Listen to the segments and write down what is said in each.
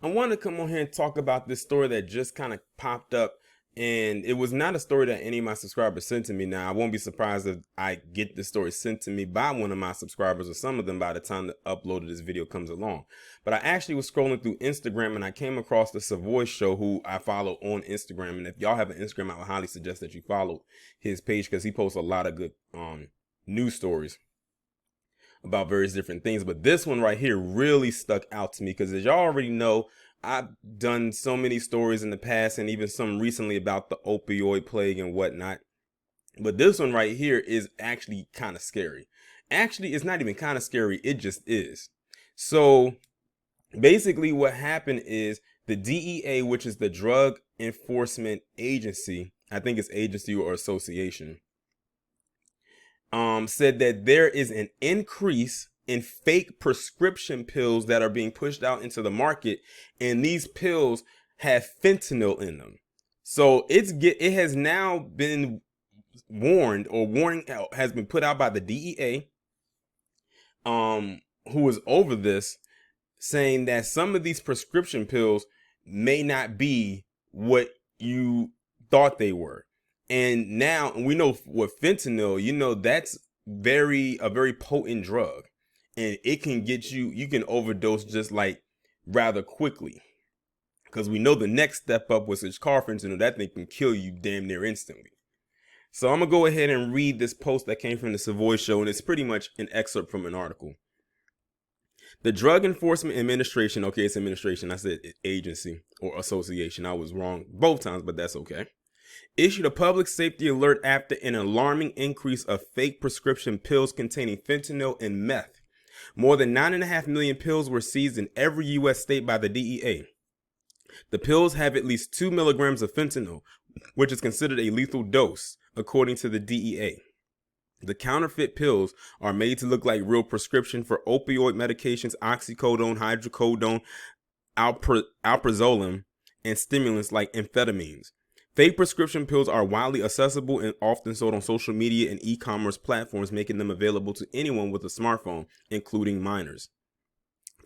I want to come on here and talk about this story that just kind of popped up. And it was not a story that any of my subscribers sent to me. Now, I won't be surprised if I get the story sent to me by one of my subscribers or some of them by the time the upload of this video comes along. But I actually was scrolling through Instagram and I came across the Savoy Show, who I follow on Instagram. And if y'all have an Instagram, I would highly suggest that you follow his page because he posts a lot of good news stories about various different things. But this one right here really stuck out to me because, as y'all already know, I've done so many stories in the past and even some recently about the opioid plague and whatnot. But this one right here is actually kind of scary. Actually, it's not even kind of scary. It just is. So basically what happened is the DEA, which is the Drug Enforcement Agency, I think it's agency or association, said that there is an increase in fake prescription pills that are being pushed out into the market, and these pills have fentanyl in them. So it has now been warned, or warning has been put out by the DEA, who is over this, saying that some of these prescription pills may not be what you thought they were. And now we know with fentanyl, that's a very potent drug, and it can get you can overdose just like rather quickly. Because we know the next step up was fentanyl. That thing can kill you damn near instantly. So I'm gonna go ahead and read this post that came from the Savoy Show, and it's pretty much an excerpt from an article. The Drug Enforcement Administration, okay, it's administration. I said agency or association. I was wrong both times, but that's okay. Issued a public safety alert after an alarming increase of fake prescription pills containing fentanyl and meth. More than 9.5 million pills were seized in every U.S. state by the DEA. The pills have at least 2 milligrams of fentanyl, which is considered a lethal dose, according to the DEA. The counterfeit pills are made to look like real prescription for opioid medications, oxycodone, hydrocodone, alprazolam, and stimulants like amphetamines. Fake prescription pills are widely accessible and often sold on social media and e-commerce platforms, making them available to anyone with a smartphone, including minors.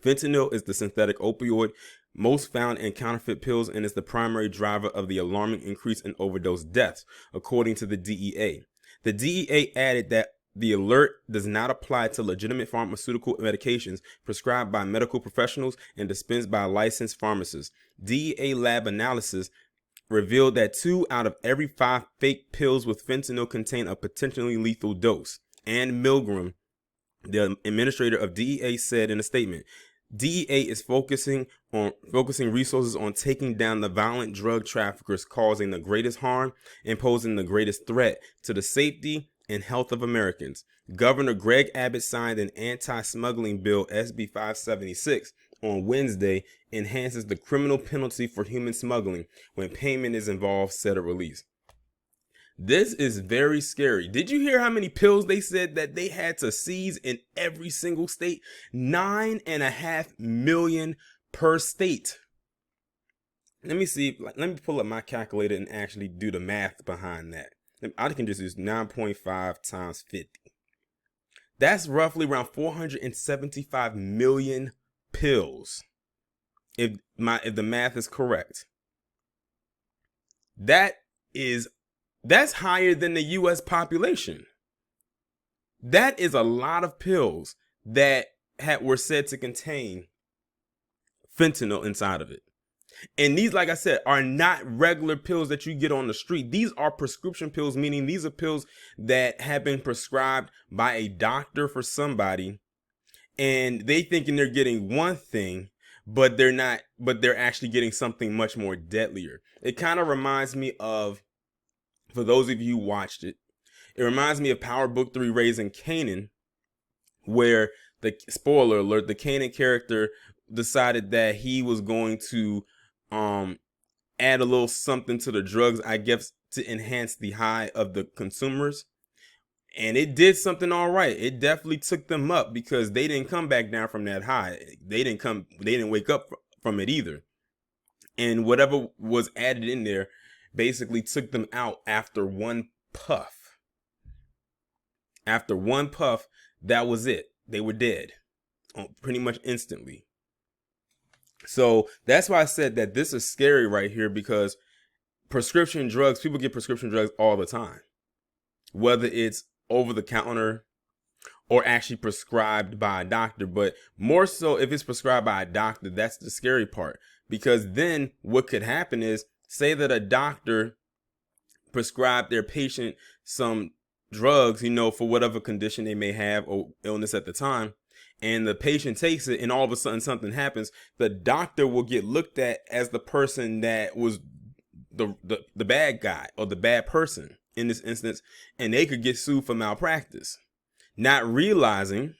Fentanyl is the synthetic opioid most found in counterfeit pills and is the primary driver of the alarming increase in overdose deaths, according to the DEA. The DEA added that the alert does not apply to legitimate pharmaceutical medications prescribed by medical professionals and dispensed by licensed pharmacists. DEA lab analysis revealed that 2 out of every 5 fake pills with fentanyl contain a potentially lethal dose. Ann Milgram, the administrator of DEA, said in a statement, DEA is focusing resources on taking down the violent drug traffickers causing the greatest harm and posing the greatest threat to the safety and health of Americans. Governor Greg Abbott signed an anti-smuggling bill, SB 576, on Wednesday, enhances the criminal penalty for human smuggling when payment is involved, said a release. This is very scary. Did you hear how many pills they said that they had to seize in every single state? 9.5 million per state. Let me see. Let me pull up my calculator and actually do the math behind that. I can just use 9.5 times 50. That's roughly around 475 million pills. If the math is correct. That's higher than the U.S. population. That is a lot of pills that were said to contain fentanyl inside of it. And these, like I said, are not regular pills that you get on the street. These are prescription pills, meaning these are pills that have been prescribed by a doctor for somebody, and they thinking they're getting one thing, but they're not, but they're actually getting something much more deadlier. It kind of reminds me of, for those of you who watched it, it reminds me of Power Book 3 Raising Kanan, where the spoiler alert, the Kanan character decided that he was going to add a little something to the drugs, I guess, to enhance the high of the consumers. And it did something all right. It definitely took them up because they didn't come back down from that high. They didn't wake up from it either. And whatever was added in there basically took them out after one puff. After one puff, that was it. They were dead pretty much instantly. So that's why I said that this is scary right here, because prescription drugs, people get prescription drugs all the time, whether it's over the counter or actually prescribed by a doctor. But more so if it's prescribed by a doctor, that's the scary part, because then what could happen is, say that a doctor prescribed their patient some drugs, for whatever condition they may have or illness at the time, and the patient takes it and all of a sudden something happens, the doctor will get looked at as the person that was the bad guy or the bad person in this instance, and they could get sued for malpractice, not realizing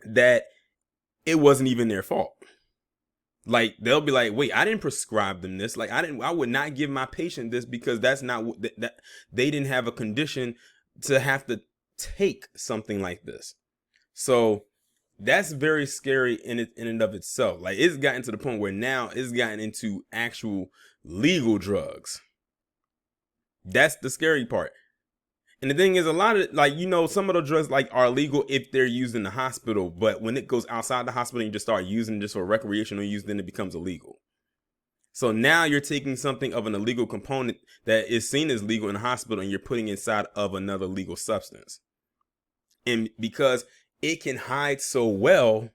that it wasn't even their fault. Like, they'll be like, wait, I didn't prescribe them this. Like, I would not give my patient this, because that's not what that they didn't have a condition to have to take something like this. So that's very scary in and of itself. Like, it's gotten to the point where now it's gotten into actual legal drugs. That's the scary part. And the thing is, a lot of, like, some of the drugs, like, are legal if they're used in the hospital, but when it goes outside the hospital and you just start using it just for recreational use, then it becomes illegal. So now you're taking something of an illegal component that is seen as legal in the hospital and you're putting inside of another legal substance. And because it can hide so well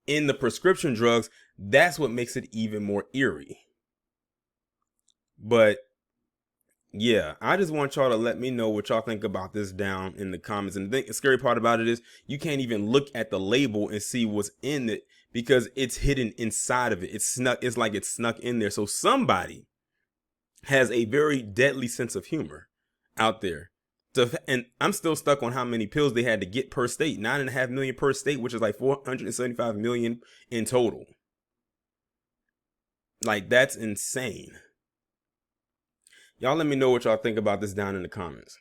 in the prescription drugs, that's what makes it even more eerie. But yeah, I just want y'all to let me know what y'all think about this down in the comments. And the scary part about it is, you can't even look at the label and see what's in it, because it's hidden inside of it. It's snuck. It's like it's snuck in there. So somebody has a very deadly sense of humor out there. And I'm still stuck on how many pills they had to get per state. 9.5 million per state, which is like 475 million in total. Like, that's insane. Y'all let me know what y'all think about this down in the comments.